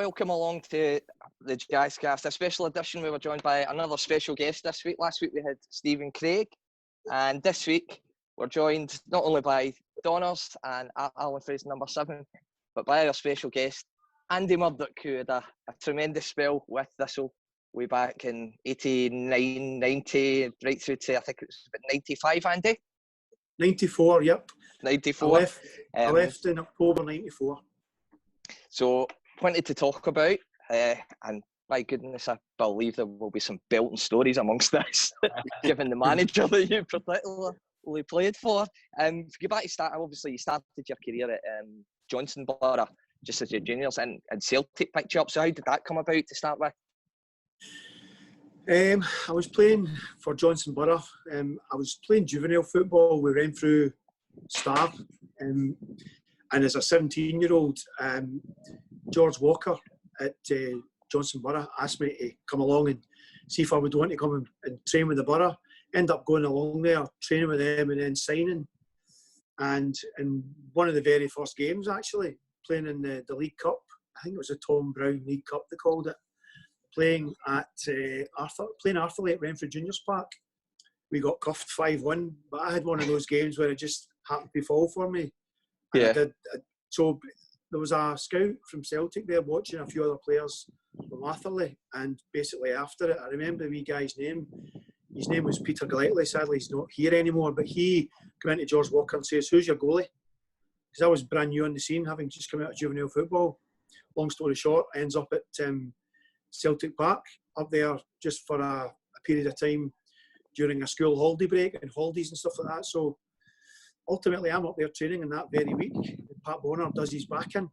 welcome along to the Jags cast, a special edition. We were joined by another special guest this week. Last week we had Stephen Craig, and this week we're joined not only by Donners and Alan Fraser number 7, but by our special guest, Andy Murdoch, who had a tremendous spell with Thistle way back in 89, 90, right through to, I think it was about 95, Andy? 94, yep. 94. I left in October 94. So, plenty to talk about, and my goodness, I believe there will be some belting stories amongst this, given the manager that you particularly played for. If you go back to start, obviously you started your career at Johnson Borough, just as your juniors, and Celtic picked you up. So how did that come about to start with? I was playing for Johnson Borough. I was playing juvenile football. We ran through Star. And as a 17-year-old, George Walker at Johnson Borough asked me to come along and see if I would want to come and train with the Borough. End up going along there, training with them and then signing. And in one of the very first games, actually, playing in the League Cup, I think it was the Tom Brown League Cup they called it, playing at Arthurlie at Renfrew Juniors Park. We got cuffed 5-1, but I had one of those games where it just happened to fall for me. Yeah. So there was a scout from Celtic there watching a few other players from Arthurlie, and basically after it, I remember the wee guy's name. His name was Peter Gillespie. Sadly, he's not here anymore, but he came into George Walker and says, "Who's your goalie?" Because I was brand new on the scene, having just come out of juvenile football. Long story short, ends up at Celtic Park, up there just for a period of time during a school holiday break and holidays and stuff like that. So ultimately, I'm up there training in that very week. Pat Bonner does his backing.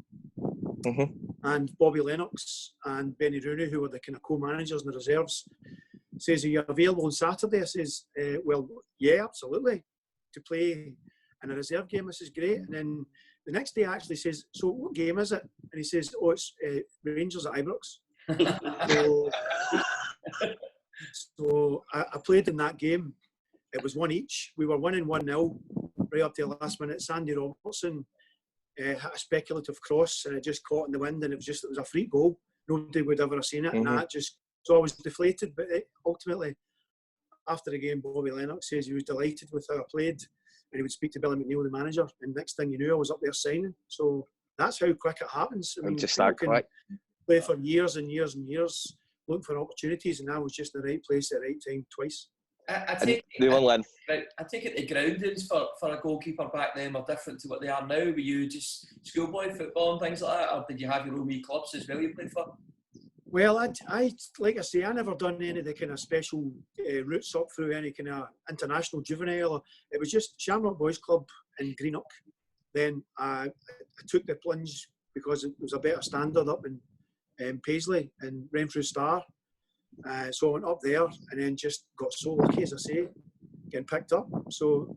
Mm-hmm. And Bobby Lennox and Benny Rooney, who were the kind of co-managers in the reserves, says, "Are you available on Saturday?" I says, "Well, yeah, absolutely. To play in a reserve game, this is great." And then the next day, I actually says, "So what game is it?" And he says, "Oh, it's Rangers at Ibrox." So I played in that game. It was 1 each. We were winning 1-0 right up to the last minute. Sandy Robertson hit a speculative cross and it just caught in the wind, and it was a free goal. Nobody would ever have seen it. Mm-hmm. And so I was deflated. But ultimately, after the game, Bobby Lennox says he was delighted with how I played, and he would speak to Billy McNeil, the manager. And next thing you knew, I was up there signing. So that's how quick it happens. I mean, just that quick. Play for years and years and years, looking for opportunities, and I was just in the right place at the right time twice. I take it the groundings for a goalkeeper back then were different to what they are now. Were you just schoolboy football and things like that, or did you have your own wee clubs as well you played for? Well, I like I say, I never done any of the kind of special routes up through any kind of international juvenile. It was just Shamrock Boys Club in Greenock. Then I took the plunge because it was a better standard up in Paisley and Renfrew Star. So I went up there and then just got so lucky, as I say, getting picked up. So,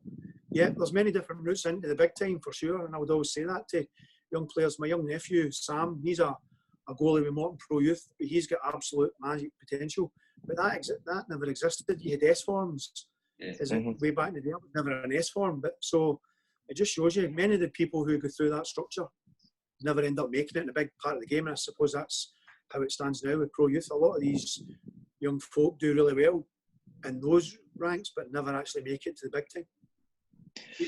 yeah, there's many different routes into the big time for sure, and I would always say that to young players. My young nephew, Sam, he's a goalie with Morton Pro Youth, but he's got absolute magic potential. But that never existed. You had S forms. Way back in the day, it was never an S form. But so it just shows you, many of the people who go through that structure never end up making it in a big part of the game, and I suppose that's how it stands now with Pro Youth. A lot of these young folk do really well in those ranks, but never actually make it to the big time.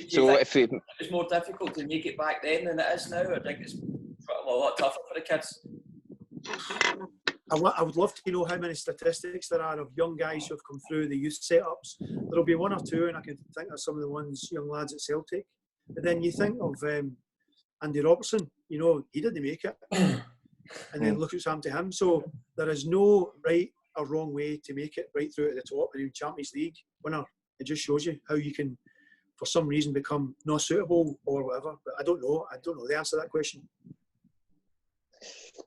So if it's more difficult to make it back then than it is now, I think it's a lot tougher for the kids. I would love to know how many statistics there are of young guys who have come through the youth setups. There'll be one or two, and I can think of some of the ones, young lads at Celtic. But then you think of Andy Robertson, he didn't make it. And then look what's happened to him. So there is no right or wrong way to make it right through to the top. And in Champions League winner, it just shows you how you can, for some reason, become not suitable or whatever. But I don't know the answer to that question.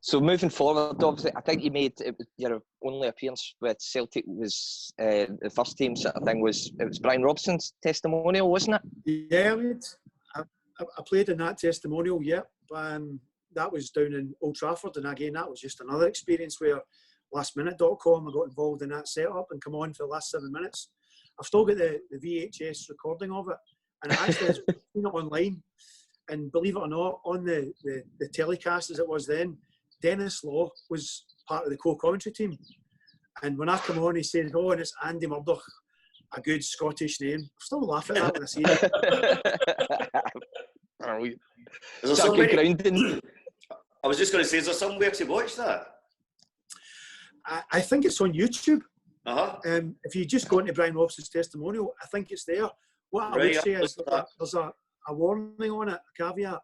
So moving forward, obviously, I think you made your only appearance with Celtic was the first team sort of thing. It was Brian Robson's testimonial, wasn't it? Yeah, I played in that testimonial. Yeah. That was down in Old Trafford, and again, that was just another experience where lastminute.com, I got involved in that setup and come on for the last 7 minutes. I've still got the VHS recording of it, and I actually seen it online, and believe it or not, on the telecast as it was then, Dennis Law was part of the co-commentary team. And when I come on, he said, "Oh, and it's Andy Murdoch, a good Scottish name." I still laugh at that when I see it. Is there grounding? I was just going to say, is there somewhere to watch that? I think it's on YouTube. Uh-huh. If you just go into Brian Robson's testimonial, I think it's there. What I would say is that there's a warning on it, a caveat.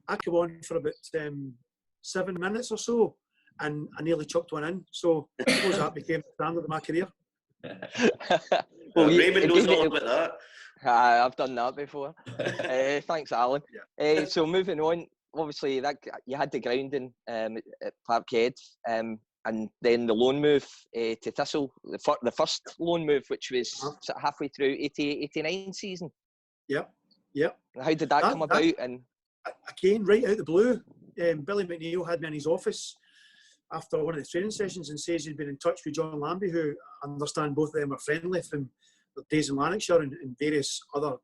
I came on for about 7 minutes or so, and I nearly chucked one in. So I suppose that became the standard of my career. Well, Raymond knows all about that. I've done that before. Thanks, Alan. Yeah. So moving on, obviously that you had the grounding at Parkhead, and then the loan move to Thistle, the first loan move, which was sort of halfway through 88-89 season. Yep. How did that come about? And again, right out of the blue, Billy McNeill had me in his office after one of the training sessions and says he'd been in touch with John Lambie, who I understand both of them are friendly from their days in Lanarkshire and various other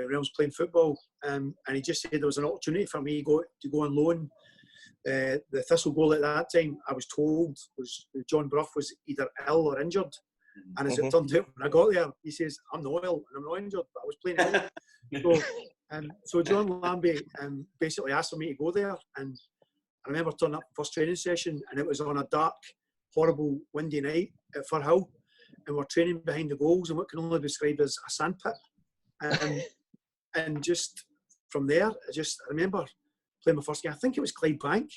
realms playing football. And he just said there was an opportunity for me to go on loan. The Thistle goal at that time, I was told, was John Brough was either ill or injured. And as it turned out, when I got there, he says, "I'm not ill and I'm not injured, but I was playing ill." So John Lambie basically asked for me to go there. And I remember turning up the first training session, and it was on a dark, horrible, windy night at Firhill. And we're training behind the goals in what can only be described as a sandpit. And just from there, I remember playing my first game. I think it was Clydebank,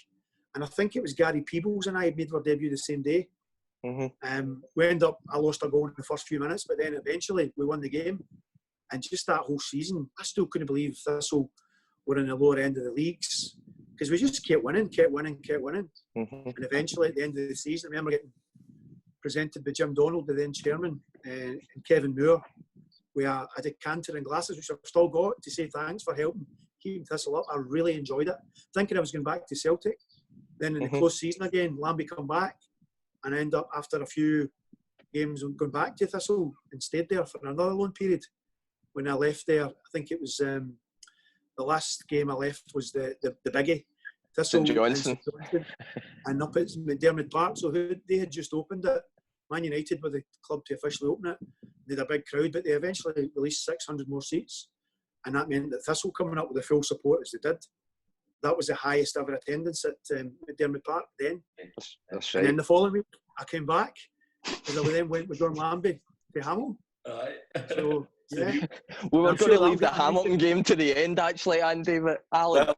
and I think it was Gary Peebles and I had made our debut the same day. We ended up, I lost a goal in the first few minutes, but then eventually we won the game. And just that whole season, I still couldn't believe Thistle were in the lower end of the leagues, because we just kept winning. And eventually at the end of the season, I remember getting presented by Jim Donald, the then chairman, and Kevin Moore, with a decanter and glasses, which I've still got, to say thanks for helping keeping Thistle up. I really enjoyed it. Thinking I was going back to Celtic. Then in the close season again, Lambie come back, and I end up, after a few games, going back to Thistle and stayed there for another loan period. When I left there, I think it was the last game I left was the biggie. Thistle St Johnstone. And up at McDermott Park. So they had just opened it. Man United were the club to officially open it. They had a big crowd, but they eventually released 600 more seats. And that meant that Thistle coming up with the full support as they did. That was the highest ever attendance at McDermott Park then. That's right. And then the following week, I came back, because I then went with John Lambie to Hamilton. So, yeah. We were going to leave the Hamilton game to the end, actually, Andy, but Alan. Well,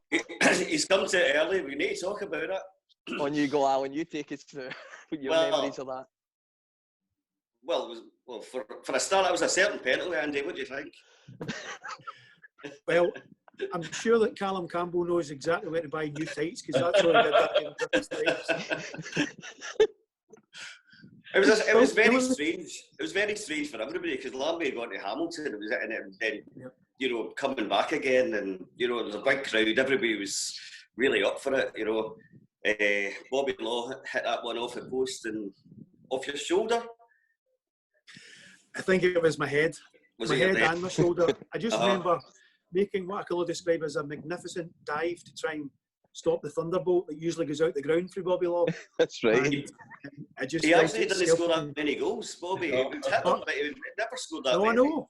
he's come to it early. We need to talk about it. On you go, Alan. You take us through your memories of that. Well, for a start, it was a certain penalty, Andy. What do you think? Well, I'm sure that Callum Campbell knows exactly where to buy new tights, because that's what he did that in Christmas. It was very strange. It was very strange for everybody, because Lambie had gone to Hamilton. It was and then coming back again, and there was a big crowd. Everybody was really up for it. Bobby Law hit that one off the post and off your shoulder. I think it was my head. Was my it head and my shoulder. I just remember making what I can only describe as a magnificent dive to try and stop the thunderbolt that usually goes out the ground through Bobby Law. That's right. And he actually didn't score that many goals, Bobby. He would hit them, but he never scored that many. No, I know.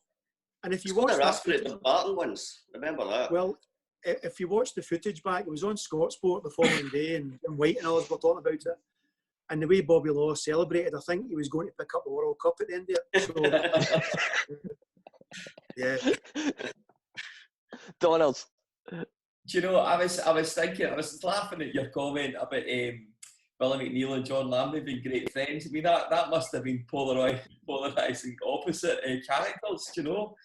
And if you watch that, the Barton ones, remember that? Well, if you watch the footage back, it was on Scotsport the following day, and White and others were talking about it. And the way Bobby Law celebrated, I think he was going to pick up the World Cup at the end of it. So, yeah. Donald. Do you know, I was laughing at your comment about Billy McNeill and John Lambie being great friends. I mean, that must have been polarising opposite characters, do you know?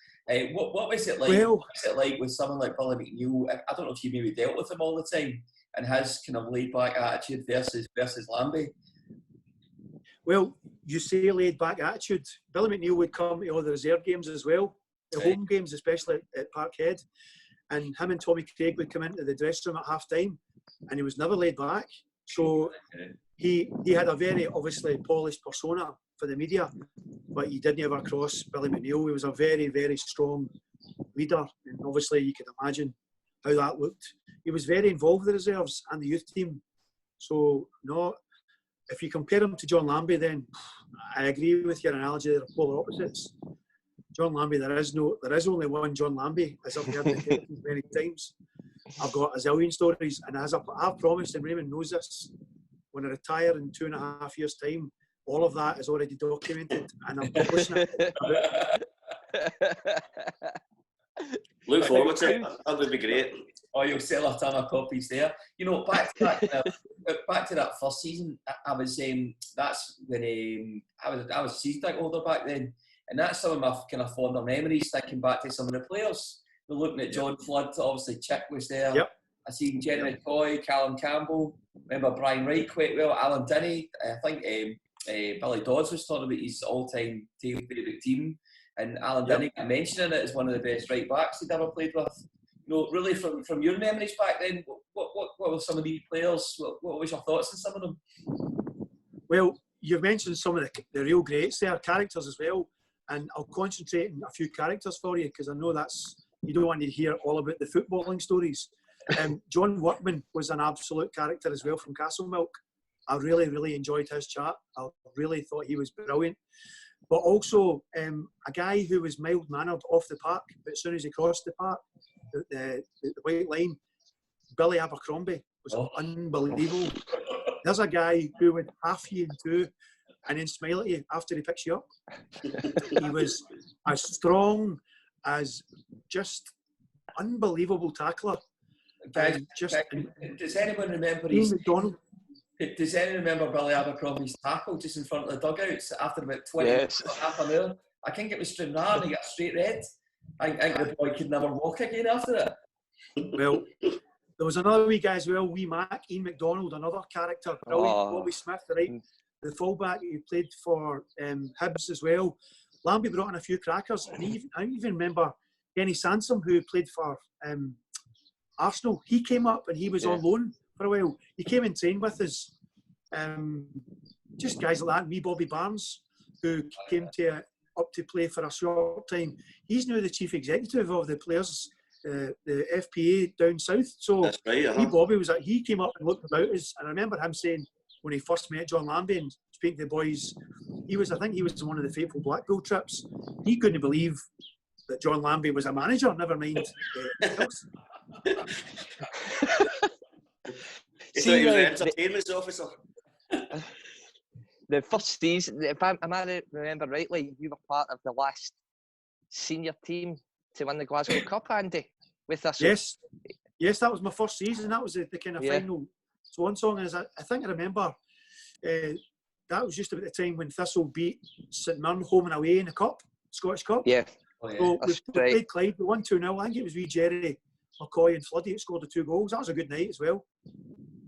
What was it like? What was it like with someone like Billy McNeill? I don't know if you maybe dealt with him all the time, and his kind of laid-back attitude versus Lambie. Well, you say laid-back attitude. Billy McNeill would come to all the reserve games as well, the home games, especially at Parkhead. And him and Tommy Craig would come into the dressing room at half-time, and he was never laid back. So he had a very obviously polished persona for the media, but he didn't ever cross Billy McNeill. He was a very, very strong leader, and obviously you can imagine how that looked. He was very involved with the reserves and the youth team. So, no, if you compare him to John Lambie, then I agree with your analogy. They're polar opposites. John Lambie, there is only one John Lambie, as I've heard it many times. I've got a zillion stories, and as I've promised, and Raymond knows this, when I retire in 2.5 years' time, all of that is already documented, and I'm publishing it. Look forward to it. That would be great. Oh, you'll sell a ton of copies there. You know, back to that first season. I was that's when I was a season ticket holder back then, and that's some of my kind of fonder memories. Thinking back to some of the players, we're looking at John Flood. Obviously, Chick was there. Yep. I seen Jeremy McCoy, Callum Campbell. Remember Brian Wright quite well. Alan Dinney. I think Billy Dodds was talking about his all-time favourite team, and Alan Dinney mentioning it as one of the best right backs he'd ever played with. You know, really from your memories back then, what were some of these players? What was your thoughts on some of them? Well, you've mentioned some of the real greats there, characters as well, and I'll concentrate on a few characters for you because I know you don't want to hear all about the footballing stories. John Workman was an absolute character as well from Castlemilk. I really, really enjoyed his chat. I really thought he was brilliant. But also a guy who was mild-mannered off the park, but as soon as he crossed the park, the white line, Billy Abercrombie was unbelievable. There's a guy who would half you in two and then smile at you after he picks you up. He was as strong as just unbelievable tackler. Guys, does anyone remember Does anyone remember Billy Abercrombie's tackle just in front of the dugouts after about 20 minutes, half an hour? I think it was Stranraer and he got straight red. I think the boy could never walk again after it. Well, there was another wee guy as well, wee Mac, Ian McDonald, another character, brilliant. Bobby Smith, the fullback who played for Hibs as well. Lambie brought in a few crackers, and I even remember Kenny Sansom, who played for Arsenal. He came up and he was on loan for a while. He came and trained with us. Just guys like that. Me, Bobby Barnes, who came up to play for a short time. He's now the chief executive of the players, the FPA down south. So that's right, me, Bobby he came up and looked about us, and I remember him saying when he first met John Lambie and speaking to the boys, I think he was on one of the fateful Blackpool trips. He couldn't believe that John Lambie was a manager. Never mind else. He thought he was an entertainment officer. The first season, if I remember rightly, you were part of the last senior team to win the Glasgow Cup, Andy, with us. Yes, that was my first season. That was the kind of final swan song. And I think I remember that was just about the time when Thistle beat St Mirren home and away in the Cup, Scottish Cup. Yeah. So we played Clyde, we won 2-0. I think it was wee Jerry McCoy and Floody that scored the 2 goals. That was a good night as well.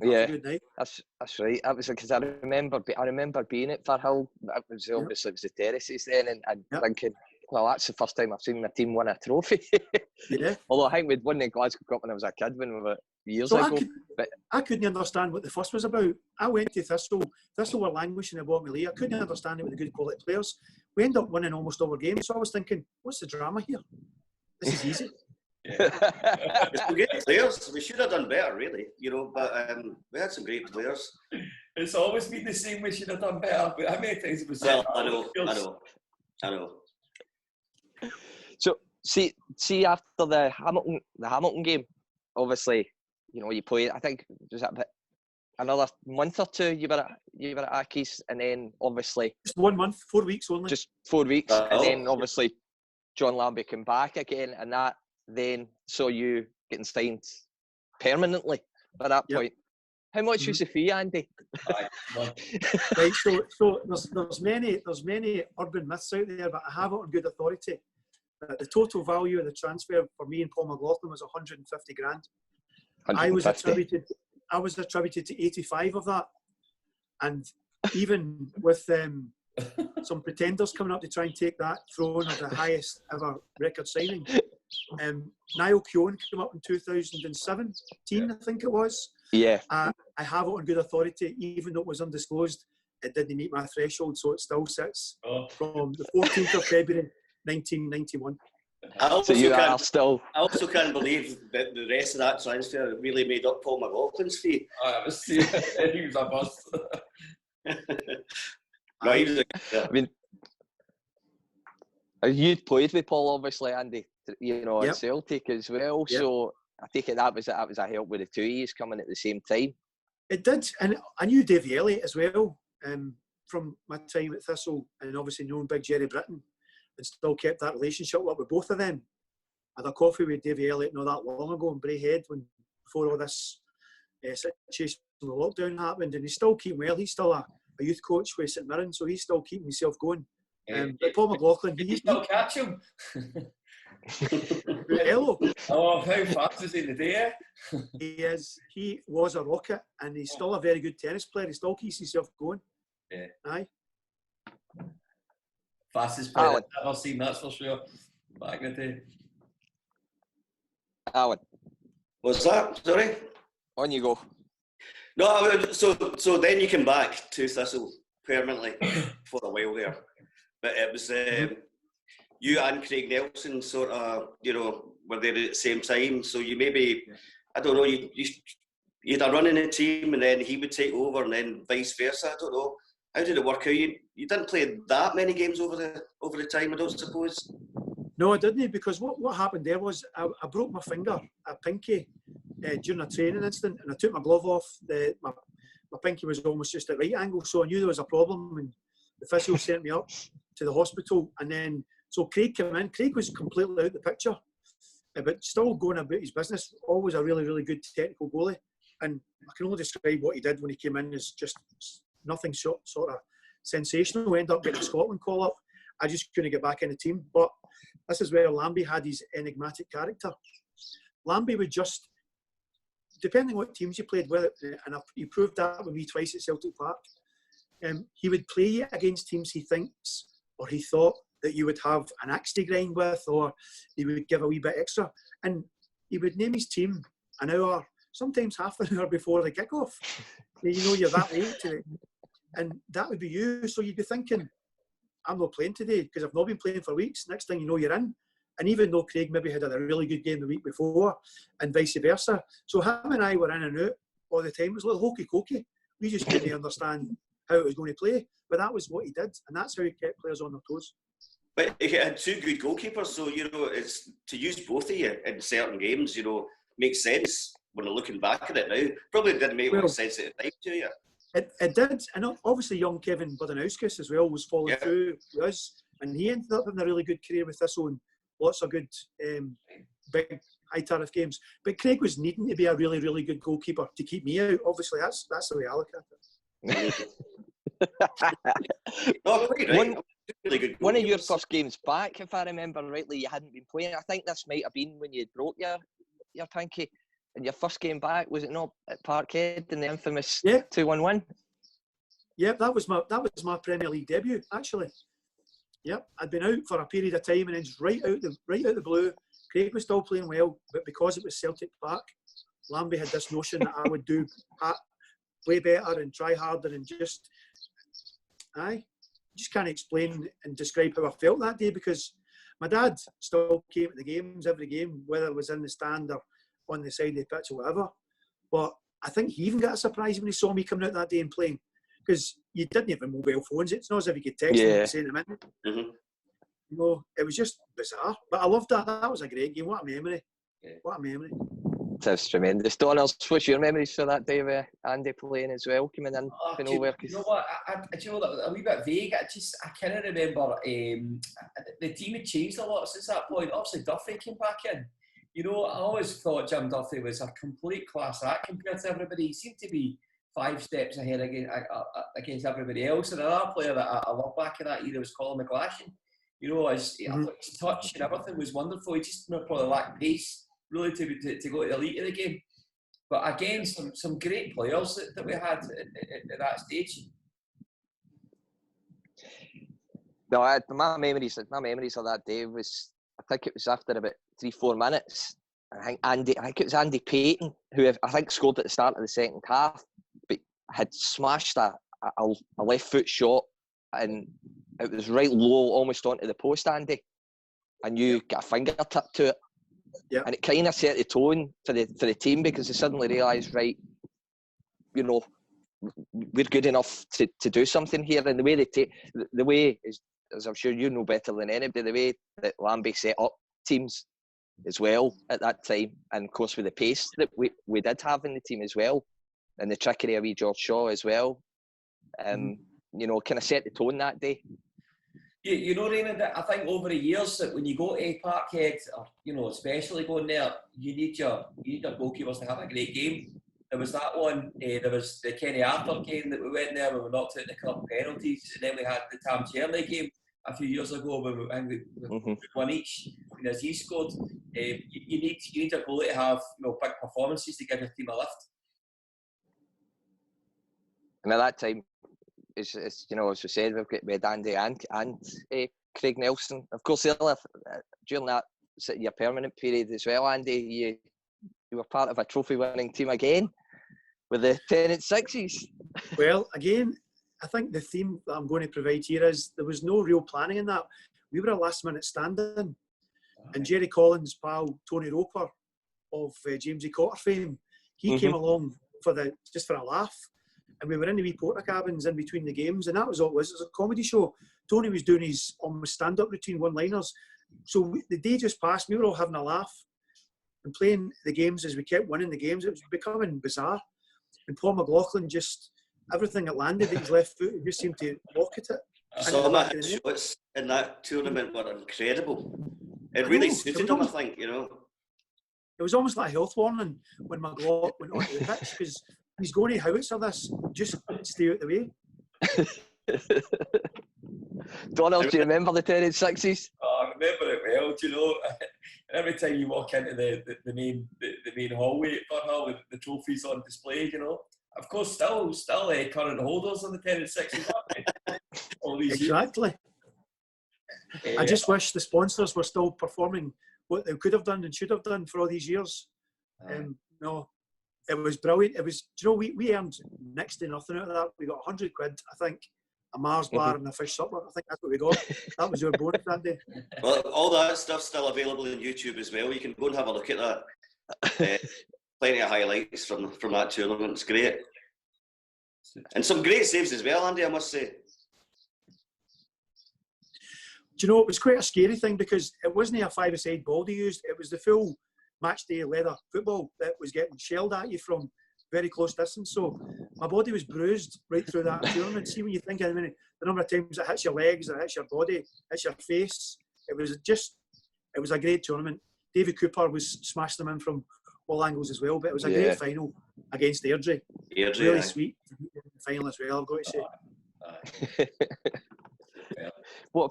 Good night. That's right. That was because I remember being at Firhill. It was obviously it was the terraces then, and thinking, well, that's the first time I've seen my team win a trophy. Although I think we'd won the Glasgow Cup when I was a kid, when we were years ago. I couldn't understand what the fuss was about. I went to Thistle. Thistle were languishing in the bottom of the league. I couldn't understand it with the good quality players. We ended up winning almost all our games. So I was thinking, what's the drama here? This is easy. It's great players. We should have done better, really. But we had some great players. It's always been the same. We should have done better. But how many times have we said? Well, I know. So see after the Hamilton game, obviously, you played. I think was that another month or two. You were at Aki's, and then obviously just 1 month, 4 weeks only. Just 4 weeks, and then obviously John Lambie came back again, and that then saw you getting signed permanently at that point. How much was the fee, Andy? Right, so there's many urban myths out there, but I have it on good authority. The total value of the transfer for me and Paul McLaughlin was 150 grand. 150. I was attributed to 85 of that, and even with some pretenders coming up to try and take that throne of the highest ever record signing. Niall Keown came up in 2017, I think it was. Yeah. I have it on good authority, even though it was undisclosed. It didn't meet my threshold, so it still sits from the 14th of February 1991. I So also you are can't. still. I also can't believe that the rest of that transfer really made up Paul McLaughlin's fee. He was a bust. No, he was I mean, you'd played with Paul, obviously, Andy. You know, at Celtic as well. Yep. So I take it that was a help with the two years coming at the same time. It did, and I knew Davy Elliott as well from my time at Thistle, and obviously known Big Jerry Britton, and still kept that relationship up with both of them. I had a coffee with Davy Elliott not that long ago in Braehead before all this situation with lockdown happened, and he's still keeping well. He's still a youth coach with St Mirren, so he's still keeping himself going. But Paul McLaughlin, Did you still catch him? Hello. Oh, how fast is he in the day? He is. He was a rocket, and he's still a very good tennis player. He still keeps himself going. Yeah. Aye. Fastest player I've ever seen, that's for sure. Back in the day. Alan, Was that? Sorry? on you go. No, so then you came back to Thistle permanently for a while there. But it was you and Craig Nelson sort of, were there at the same time. So you maybe, I don't know, you had a run in the team and then he would take over and then vice versa. I don't know. How did it work out? You didn't play that many games over the time, I don't suppose? No, I didn't, because what happened there was I broke my finger, a pinky, during a training incident, and I took my glove off. My pinky was almost just at right angle, so I knew there was a problem, and the physio sent me up to the hospital, and then so Craig came in. Craig was completely out of the picture, but still going about his business. Always a really, really good technical goalie, and I can only describe what he did when he came in as just nothing sort of sensational. We ended up getting a Scotland call up. I just couldn't get back in the team, but this is where Lambie had his enigmatic character. Lambie would just, depending on what teams you played with, and he proved that with me twice at Celtic Park, he would play against teams he thinks or he thought that you would have an axe to grind with, or he would give a wee bit extra. And he would name his team an hour, sometimes half an hour before the kickoff. You're that late to it. And that would be you. So you'd be thinking, I'm not playing today because I've not been playing for weeks. Next thing you know, you're in. And even though Craig maybe had a really good game the week before and vice versa. So him and I were in and out all the time. It was a little hokey-cokey. We just couldn't understand how it was going to play. But that was what he did. And that's how he kept players on their toes. But he had two good goalkeepers. So, it's to use both of you in certain games, makes sense when you're looking back at it now. Probably didn't make much sense at the time to you. It did, and obviously young Kevin Budanauskas as well was falling through with us, and he ended up having a really good career with Thistle and lots of good big high tariff games. But Craig was needing to be a really, really good goalkeeper to keep me out. Obviously, that's the way I look at it. One of your first games back, if I remember rightly, you hadn't been playing. I think this might have been when you broke your pinky. And your first game back, was it not at Parkhead in the infamous 2-1 win? Yep, that was my Premier League debut, actually. Yep, I'd been out for a period of time, and then just right out the blue, Craig was still playing well, but because it was Celtic Park, Lambie had this notion that I would do way better and try harder, and just can't explain and describe how I felt that day, because my dad still came to the games, every game, whether it was in the stand or on the side of the pitch or whatever. But I think he even got a surprise when he saw me coming out that day and playing, because you didn't have mobile phones. It's not as if you could text him and send him in. Mm-hmm. It was just bizarre. But I loved that. That was a great game. What a memory. What a memory. That's tremendous. Donners, what's your memories for that day with Andy playing as well, coming in? You know what? A wee bit vague. I can't remember. The team had changed a lot since that point. Obviously, Duffy came back in. I always thought Jim Duffy was a complete class act compared to everybody. He seemed to be 5 steps ahead against everybody else. And another player that I loved back in that era was Colin McGlashan. His touch and everything was wonderful. He just probably lacked pace, really, to go to the elite of the game. But again, some great players that we had at that stage. No, my memories of that day was, I think it was after about 3-4 minutes. I think it was Andy Payton who I think scored at the start of the second half, but had smashed a left foot shot, and it was right low, almost onto the post, Andy. and you get a fingertip to it. Yep. And it kind of set the tone for the team, because they suddenly realised, right, you know, we're good enough to do something here. And the way they take, the way is, as I'm sure you know better than anybody, the way that Lambie set up teams as well at that time, and of course with the pace that we did have in the team as well, and the trickery of wee George Shaw as well, you know, kind of set the tone that day. You know, Raymond, I think over the years that when you go to Parkhead, or you know, especially going there, you need your goalkeepers to have a great game. There was that one. There was the Kenny Arthur game that we went there where we knocked out the club penalties, and then we had the Tam Cherny game a few years ago when we won each. And as he scored, you need your goalie to have, you know, big performances to give your team a lift. And at that time, it's you know, as we said, we had Andy and Craig Nelson. Of course, during that your permanent period as well, Andy, you were part of a trophy-winning team again with the Tennant Sixes. Well, again, I think the theme that I'm going to provide here is there was no real planning in that. We were a last-minute stand-in, and Jerry Collins' pal Tony Roper of Jamesy Cotter fame, he came along just for a laugh, and we were in the wee porta cabins in between the games, and that was all it was. It was a comedy show. Tony was doing his almost stand-up routine, one-liners. So the day just passed, we were all having a laugh and playing the games as we kept winning the games. It was becoming bizarre. And Paul McLaughlin just, everything that landed at his left foot, he just seemed to walk at it. Some of his shots in that tournament were incredible. It really suited him, I think, you know. It was almost like a health warning when McLaughlin went onto the pitch, because he's going to howitzer this, just stay out the way. Donald, do you remember the Tennant Sixes? Oh, I remember it well. Do you know? Every time you walk into the main hallway at Burnhall with the trophies on display, you know. Of course, still current holders on the Tennant Sixes, aren't they? All these exactly. I just wish the sponsors were still performing what they could have done and should have done for all these years. No, it was brilliant. It was, do you know, we earned next to nothing out of that. We got 100 quid, I think, a Mars bar and a fish supper. I think that's what we got. That was our bonus that day. Well, all that stuff's still available on YouTube as well. You can go and have a look at that. Plenty of highlights from that tournament. It's great. And some great saves as well, Andy, I must say. Do you know, it was quite a scary thing, because it wasn't a five-a-side ball they used. It was the full match day leather football that was getting shelled at you from very close distance. So my body was bruised right through that tournament. See, when you think of the number of times it hits your legs, it hits your body, hits your face. It was a great tournament. David Cooper was smashing them in from all angles as well, but it was a great final against Airdrie. Really sweet final as well, I've got to say. What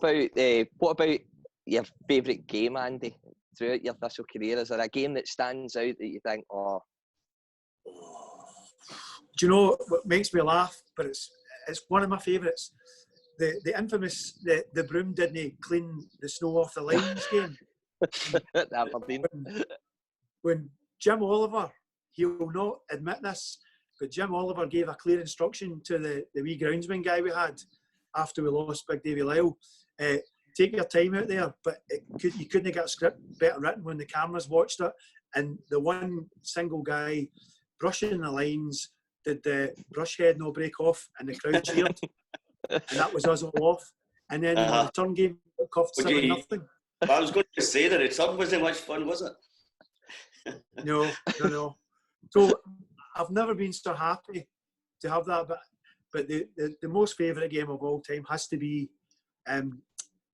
about your favourite game, Andy, throughout your official career? Is there a game that stands out that you think, oh? Do you know what makes me laugh? But it's one of my favourites. The infamous the broom didn't clean the snow off the lines game. When Jim Oliver, he will not admit this, but Jim Oliver gave a clear instruction to the wee groundsman guy we had after we lost Big Davy Lyle. Take your time out there, but you couldn't get a script better written when the cameras watched it. And the one single guy brushing the lines, did the brush head no break off, and the crowd cheered. And that was us all off. And then the return game coughed 7-0. I was going to say the return wasn't much fun, was it? No. So I've never been so happy to have that, but the most favourite game of all time has to be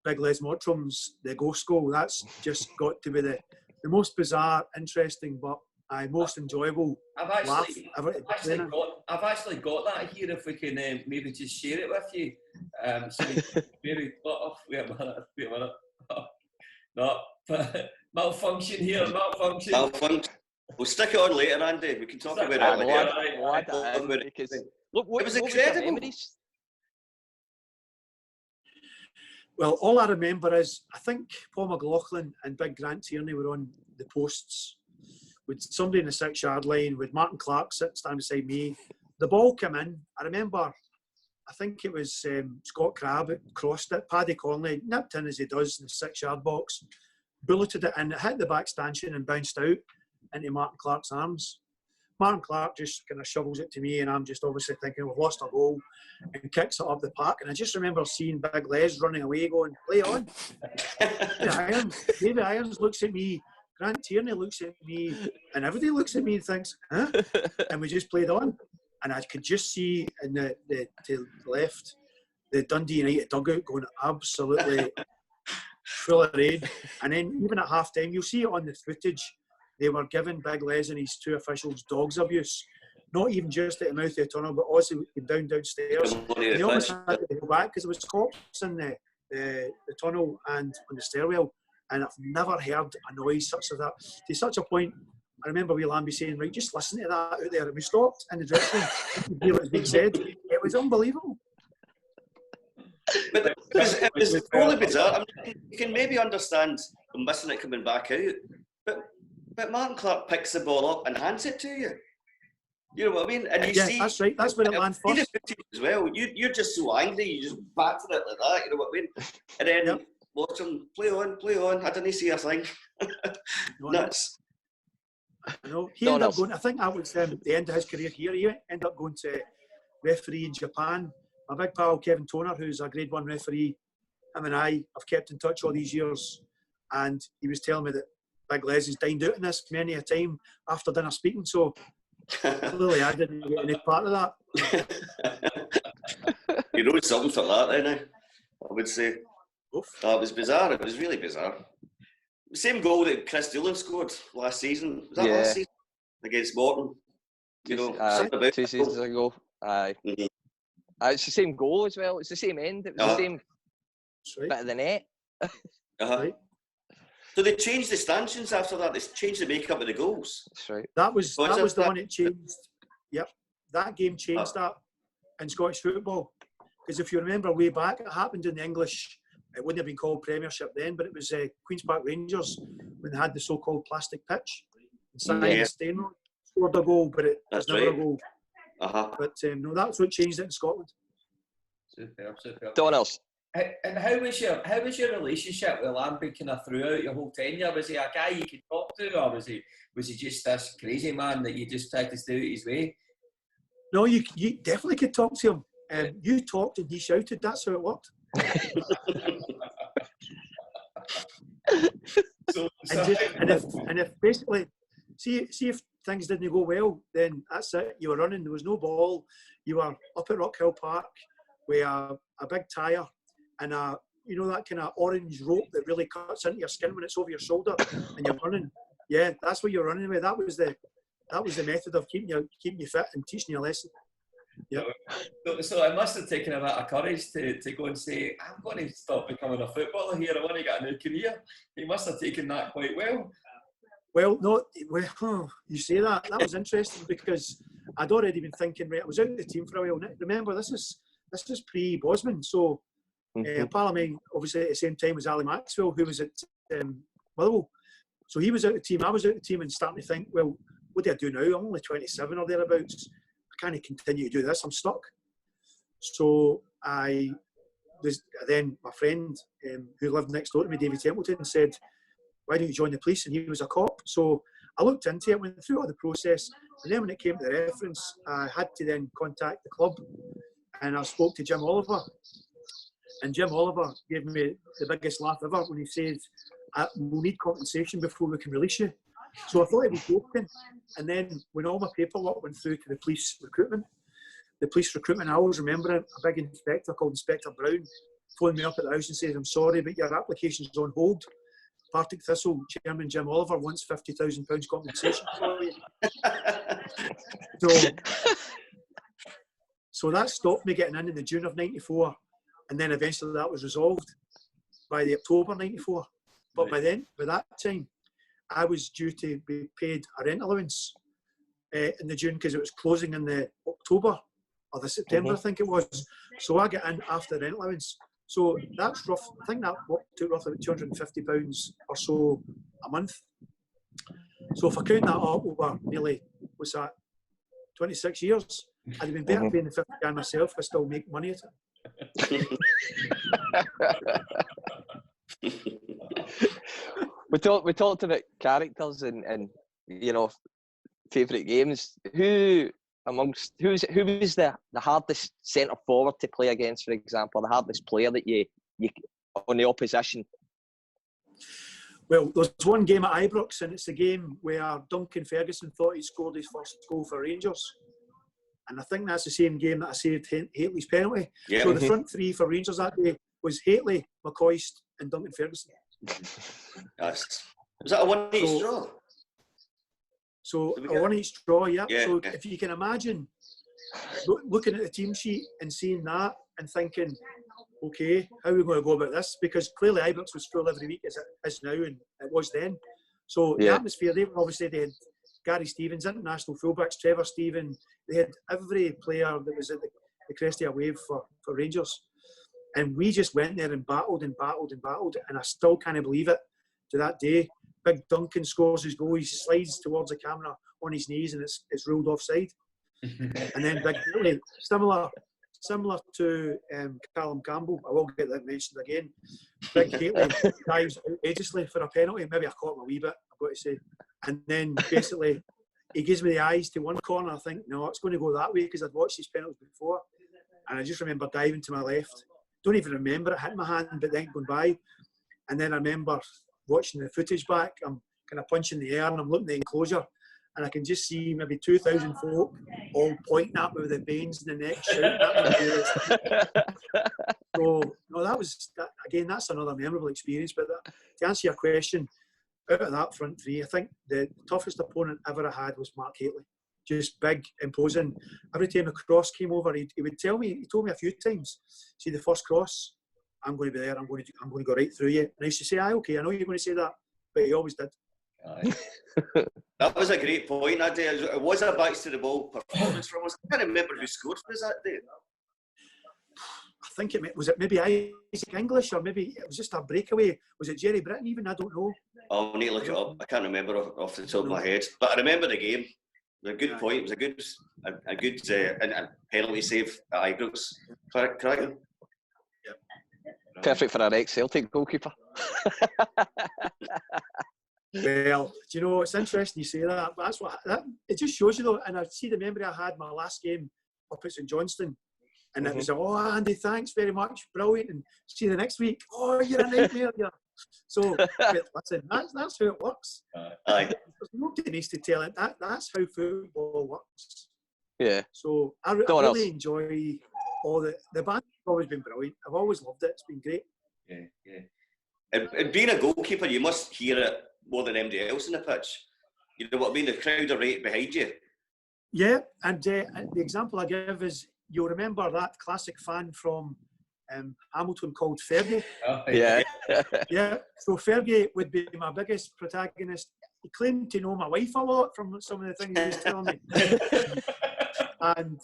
Big Les Mottrum's the ghost goal. That's just got to be the most bizarre, interesting, but most enjoyable laugh ever. I've actually got that here. If we can maybe just share it with you. So maybe wait a minute. No, malfunction here. Malfunction. We'll stick it on later, Andy. We can talk about it later. Because it was incredible. Well, all I remember is I think Paul McLaughlin and Big Grant Tierney were on the posts with somebody in the 6-yard line, with Martin Clark standing beside me. The ball came in. I remember, I think it was Scott Crabb crossed it. Paddy Conley nipped in as he does in the 6-yard box. bulleted it in, it hit the back stanchion and bounced out into Martin Clark's arms. Martin Clark just kind of shovels it to me, and I'm just obviously thinking we've lost a goal, and kicks it up the park. And I just remember seeing Big Les running away going, play on. David Irons looks at me, Grant Tierney looks at me, and everybody looks at me and thinks, huh? And we just played on. And I could just see in the to the left, the Dundee United dugout going absolutely full of rage. And then even at half time, you'll see it on the footage, they were giving Big Les and his two officials dogs abuse. Not even just at the mouth of the tunnel, but also downstairs. They almost had to go back because there was cops in the tunnel and on the stairwell. And I've never heard a noise such as that. To such a point, I remember Wee Lambie saying, right, just listen to that out there. And we stopped in the dressing room to hear what was being said. It was unbelievable. But it was totally bizarre. I mean, you can maybe understand them missing it coming back out. But Martin Clark picks the ball up and hands it to you. You know what I mean? And you see, that's right. That's when it lands first. As well. You're just so angry, you just batter it like that. You know what I mean? And then watch him play on. I didn't see a thing. Nuts. I know. He ended up going. I think that was the end of his career here. He ended up going to referee in Japan. My big pal Kevin Toner, who's a Grade 1 referee, him and I have kept in touch all these years, and he was telling me that Big Les has dined out in this many a time after dinner speaking, so clearly I didn't get any part of that. You know something for that, then, I would say. That was bizarre. It was really bizarre. Same goal that Chris Doolan scored last season. Was that last season? Against Morton. You know, 2 seasons ago. Aye. Mm-hmm. It's the same goal as well. It's the same end. It was the same bit of the net. Right. So they changed the stanchions after that. They changed the makeup of the goals. That's right. That was the one that changed. Yep, that game changed that in Scottish football. Because if you remember way back, it happened in the English. It wouldn't have been called Premiership then, but it was Queen's Park Rangers when they had the so-called plastic pitch. Simon Steinrock scored a goal, but it was never a goal. But no, that's what changed it in Scotland. Superb. Donald. And how was your relationship with Lambie kind of throughout your whole tenure? Was he a guy you could talk to, or was he just this crazy man that you just tried to stay out his way? No, you definitely could talk to him. You talked and he shouted. That's how it worked. And if basically, see if things didn't go well, then that's it. You were running. There was no ball. You were up at Rockhill Park with a big tyre and that kind of orange rope that really cuts into your skin when it's over your shoulder, and you're running. Yeah, that's what you're running with. That was the method of keeping you fit and teaching you a lesson. Yeah. So it must have taken a bit of courage to go and say, I'm going to stop becoming a footballer here. I want to get a new career. He must have taken that quite well. Well, no, you say that. That was interesting because I'd already been thinking, right, I was out of the team for a while. Remember, this is pre-Bosman. So a pal of mine, obviously at the same time, was Ali Maxwell, who was at Motherwell. So he was out of the team. I was out of the team and starting to think, well, what do I do now? I'm only 27 or thereabouts. I can't continue to do this. I'm stuck. So then my friend who lived next door to me, David Templeton, said, why don't you join the police? And he was a cop. So I looked into it, went through all the process, and then when it came to the reference, I had to then contact the club, and I spoke to Jim Oliver. And Jim Oliver gave me the biggest laugh ever when he said, we'll need compensation before we can release you. So I thought he was joking. And then when all my paperwork went through to the police recruitment, I always remember it, a big inspector called Inspector Brown phoned me up at the house and said, I'm sorry, but your application's on hold. Partick Thistle Chairman Jim Oliver wants £50,000 compensation for you. So that stopped me getting in the June of '94, and then eventually that was resolved by the October '94. But by that time, I was due to be paid a rent allowance in the June because it was closing in the October or the September, I think it was. So I get in after the rent allowance. So that's rough. I think that took roughly £250 or so a month. So if I count that up over nearly, 26 years, I'd have been better paying the 50 grand myself if I still make money at it. We talked about characters and you know, favourite games. Who was the hardest centre forward to play against, for example, the hardest player that you on the opposition? Well, there's one game at Ibrox, and it's the game where Duncan Ferguson thought he scored his first goal for Rangers. And I think that's the same game that I saved Hateley's penalty. Yeah. So the front three for Rangers that day was Hateley, McCoist and Duncan Ferguson. Was that a one-each draw? So a one-each draw, yeah. Yeah. So if you can imagine looking at the team sheet and seeing that and thinking, okay, how are we going to go about this? Because clearly Ibrox was full every week as it is now, and it was then. So the atmosphere, they had Gary Stevens, international fullbacks, Trevor Stephen, they had every player that was at the crest of a wave for Rangers. And we just went there and battled and battled and battled, and I still can't believe it to that day. Big Duncan scores his goal, he slides towards the camera on his knees, and it's ruled offside. And then Big Hateley, similar to Callum Campbell, I will get that mentioned again. Big Hateley dives outrageously for a penalty. Maybe I caught him a wee bit, I've got to say. And then basically he gives me the eyes to one corner. I think, no, it's going to go that way because I'd watched these penalties before. And I just remember diving to my left. Don't even remember it hitting my hand, but then going by. And then I remember watching the footage back. I'm kind of punching the air and I'm looking at the enclosure. And I can just see maybe 2,000 folk all pointing at me with the veins in the neck, shouting at me. So, no, again, that's another memorable experience. But to answer your question, out of that front three, I think the toughest opponent ever I had was Mark Hateley. Just big, imposing. Every time a cross came over, he would tell me, he told me a few times, see the first cross, I'm going to be there, I'm going to go right through you. And I used to say, aye, okay, I know you're going to say that. But he always did. Aye. That was a great point that day. It was a backs to the ball performance from us. I can't remember who scored for us that day. I think was it maybe Isaac English, or maybe it was just a breakaway. Was it Jerry Britton even? I don't know. I'll need to look it up. I can't remember off the top of my head. But I remember the game. It was a good point. It was a good and penalty save at Ibrox. Correct? Yep. Perfect for our ex-Celtic goalkeeper. Well, do you know, it's interesting you say that, but it just shows you though. And I see the memory I had my last game up at St Johnstone, and it was, oh, Andy, thanks very much, brilliant, and see you the next week. Oh, you're a nightmare. Yeah. So listen, that's how it works. Aye. There's nobody needs to tell it. That's how football works. Yeah. So I really enjoy all the band's always been brilliant. I've always loved it. It's been great. Yeah. And being a goalkeeper, you must hear it more than anybody else in the pitch. You know what I mean? The crowd are right behind you. Yeah, and the example I give is, you'll remember that classic fan from Hamilton called Fergie. Oh, yeah. Yeah, so Fergie would be my biggest protagonist. He claimed to know my wife a lot from some of the things he was telling me. And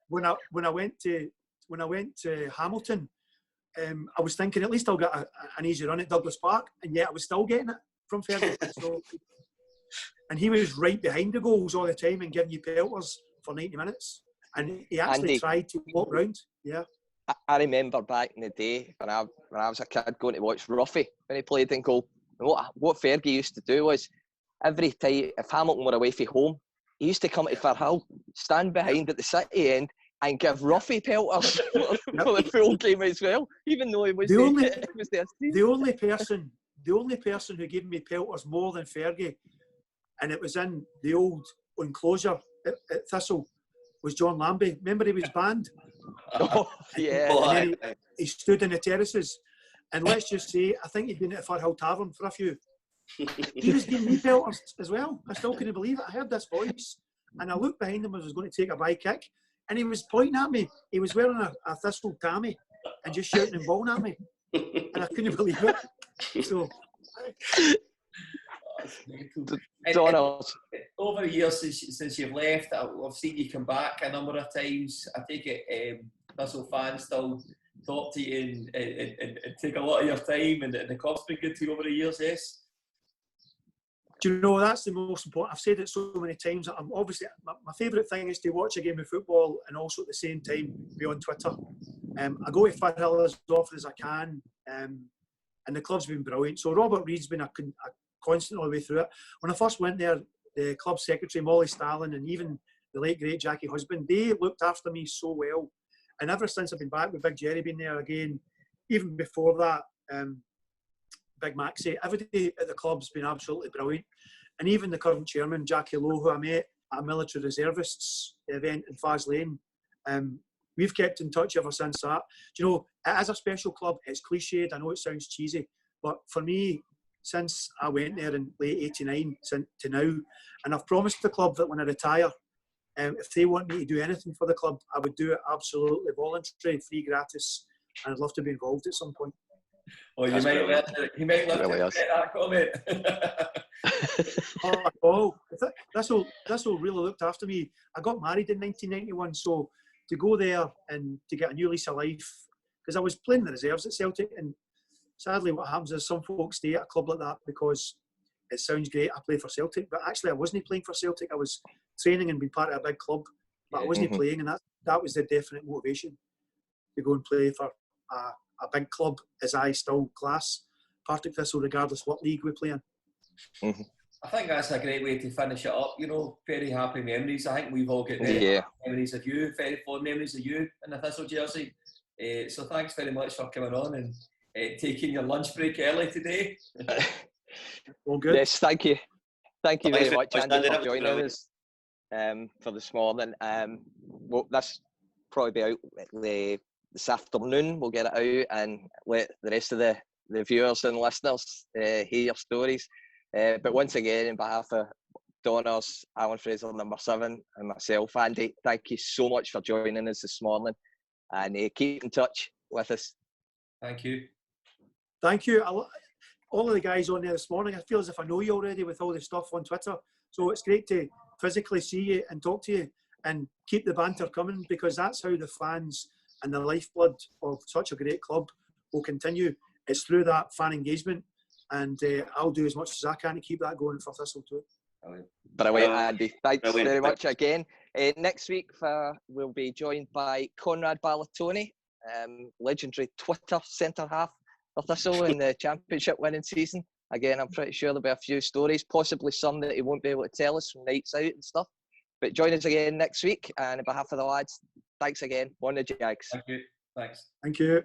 when I went to Hamilton, I was thinking at least I'll get an easy run at Douglas Park, and yet I was still getting it from Fergie. So, and he was right behind the goals all the time and giving you pelters for 90 minutes. And he actually tried to walk round. Yeah. I remember back in the day when I was a kid going to watch Ruffy when he played in goal. And what Fergie used to do was, every time if Hamilton were away from home, he used to come to Firhill, stand behind at the city end, and give Ruffy pelters for the full game as well, even though he was the only person who gave me pelters more than Fergie, and it was in the old enclosure at Thistle, was John Lambie. Remember he was banned? Oh, yeah. And then he stood in the terraces, and let's just say, I think he'd been at Firhill Tavern for a few. He was giving me pelters as well. I still couldn't believe it. I heard this voice, and I looked behind him as I was going to take a by kick, and he was pointing at me. He was wearing a Thistle tammy and just shouting and bawling at me, and I couldn't believe it. So, Donald, over the years since you've left, I've seen you come back a number of times. I take it Thistle fans still talk to you and take a lot of your time, and the club's been good to you over the years, yes? Do you know, that's the most important. I've said it so many times. I'm obviously, my favourite thing is to watch a game of football and also at the same time be on Twitter. I go to Firhill as often as I can, and the club's been brilliant. So Robert Reid's been a constantly all the way through it. When I first went there, the club secretary, Molly Stalin, and even the late, great Jackie Husband, they looked after me so well. And ever since I've been back with Big Jerry being there again, even before that, Big Maxie, everybody at the club's been absolutely brilliant. And even the current chairman, Jackie Lowe, who I met at a military reservists event in Faz Lane, we've kept in touch ever since that. Do you know, it is a special club. It's cliched. I know it sounds cheesy, but for me, since I went there in late '89 to now, and I've promised the club that when I retire, if they want me to do anything for the club, I would do it absolutely voluntary, free, gratis, and I'd love to be involved at some point. Well, you might live to get that comment. This will really looked after me. I got married in 1991, so to go there and to get a new lease of life, because I was playing the reserves at Celtic, and sadly what happens is some folks stay at a club like that because it sounds great, I play for Celtic, but actually I wasn't playing for Celtic. I was training and being part of a big club, but I wasn't playing, and that was the definite motivation to go and play for a big club, as I still class Partick Thistle, regardless what league we play in. Mm-hmm. I think that's a great way to finish it up. You know, very happy memories. I think we've all got very memories of you, very fond memories of you in the Thistle jersey. So thanks very much for coming on and taking your lunch break early today. All good. Yes, thank you. Thank you very much, Andy, for joining us for this morning. Well, this probably be out this afternoon. We'll get it out and let the rest of the viewers and listeners hear your stories. But once again, on behalf of Donners, Alan Fraser, number 7, and myself, Andy, thank you so much for joining us this morning, and keep in touch with us. Thank you. Thank you. All of the guys on there this morning, I feel as if I know you already with all the stuff on Twitter. So it's great to physically see you and talk to you and keep the banter coming, because that's how the fans and the lifeblood of such a great club will continue. It's through that fan engagement, and I'll do as much as I can to keep that going for Thistle too. Brilliant, Andy. Thanks very much again. Next week we'll be joined by Conrad Ballatoni, legendary Twitter centre-half for Thistle in the championship winning season. Again, I'm pretty sure there'll be a few stories, possibly some that he won't be able to tell us from nights out and stuff. But join us again next week, and on behalf of the lads, thanks again. On the Jags. Thank you. Thanks. Thank you.